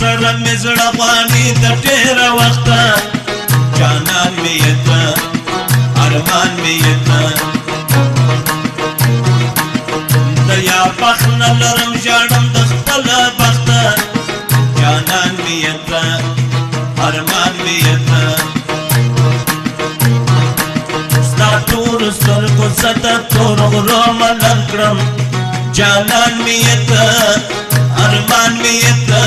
سره مې زړه غواړي د ډېره وخته جانان مې یې ته ارمان مې یې ته د یا بخت نه لرم ژاړم د خپله بخته جانان مې یې ته ارمان مې یې ته ستا تورو سترګو زه د تورو غرو ملم کړم جانان مې یې ته ارمان مې یې ته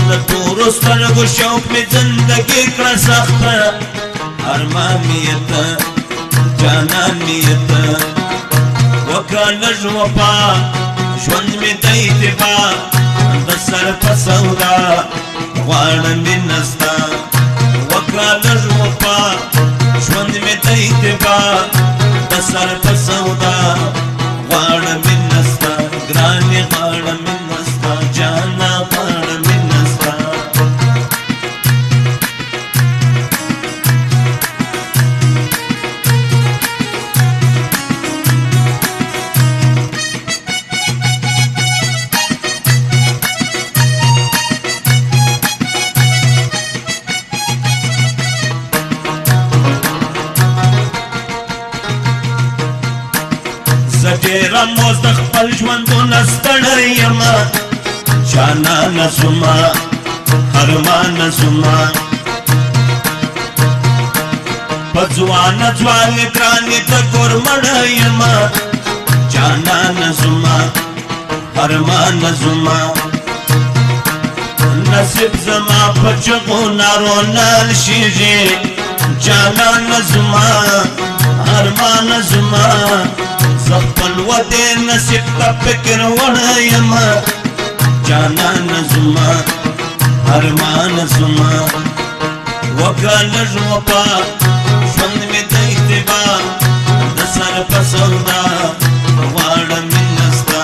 د تورو سترګو شوق مې زندګي کړه سخته ارمان مې یې ته جانان مې یې ته وکړه لږ وفا ژوند مې د اتباع د سر په سودا غواړم مینه ستا وکړه لږ وفا ژوند مې د اتباع د سر په سودا غواړم مینه ستا ګرانې غواړم مینه ستا جانا غواړم مینه ستا ډېره موز د خپل ژوندونه ستړی یمه جانانه زما ارمانه زما په ځوانه ځوانې ګرانې د کور مړه یمه جانانه زما ارمانه زما نصیب زما په چغو نارو نه لشیږي جانانه زما ارمانه زما خپل ودې نصیب ته فکر وړی یمه جانانه زما ارمانه زما وکړه لږ وفا ژوند مې د اتباع د سر په سودا غواړم مینه ستا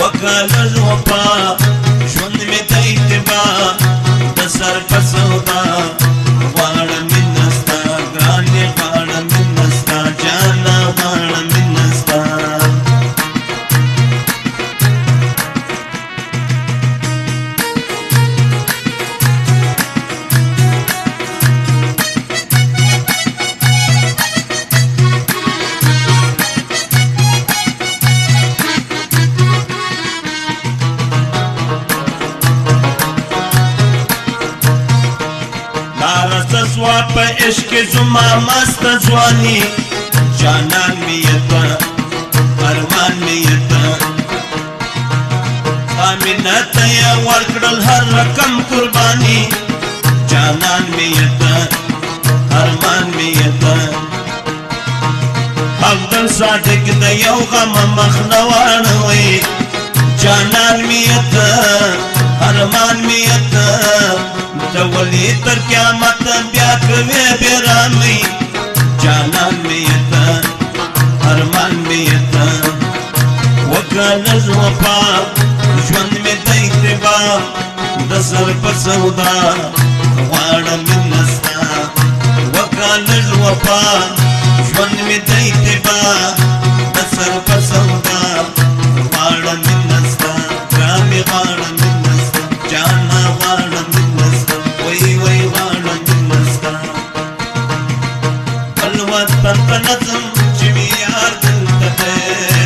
وکړه لږ وفا ژوند مې د اتباع د سر په سودا غواړم مینه ستا ګرانې غواړم مینه ستا جانه غواړم په عشق زما مست ځواني جانان مې یې ته ارمان مې یې ته امینه ته یې ورکړل هر رقم قرباني جانان مې یې ته ارمان مې یې ته عبدل صادق د یو غم مخ نه واړوي جانان مې یې ته ارمان مې یې ته د ولي تر قیامت بیا کوي بیرامي جانان مې یې ته ارمان مې یې ته وکړه لږ وفا ژوند مې د اتباع د سر په سودا غواړم مینه ستا وکړه لږ وفا ژوند مې د اتباع د سر په سودا غواړم مینه ستا ګرانې غواړم مینه ستا جانا غواړم مینه ستا وای وای غواړم مینه ستا بل وطن ته نظم چې مې یار دلته دی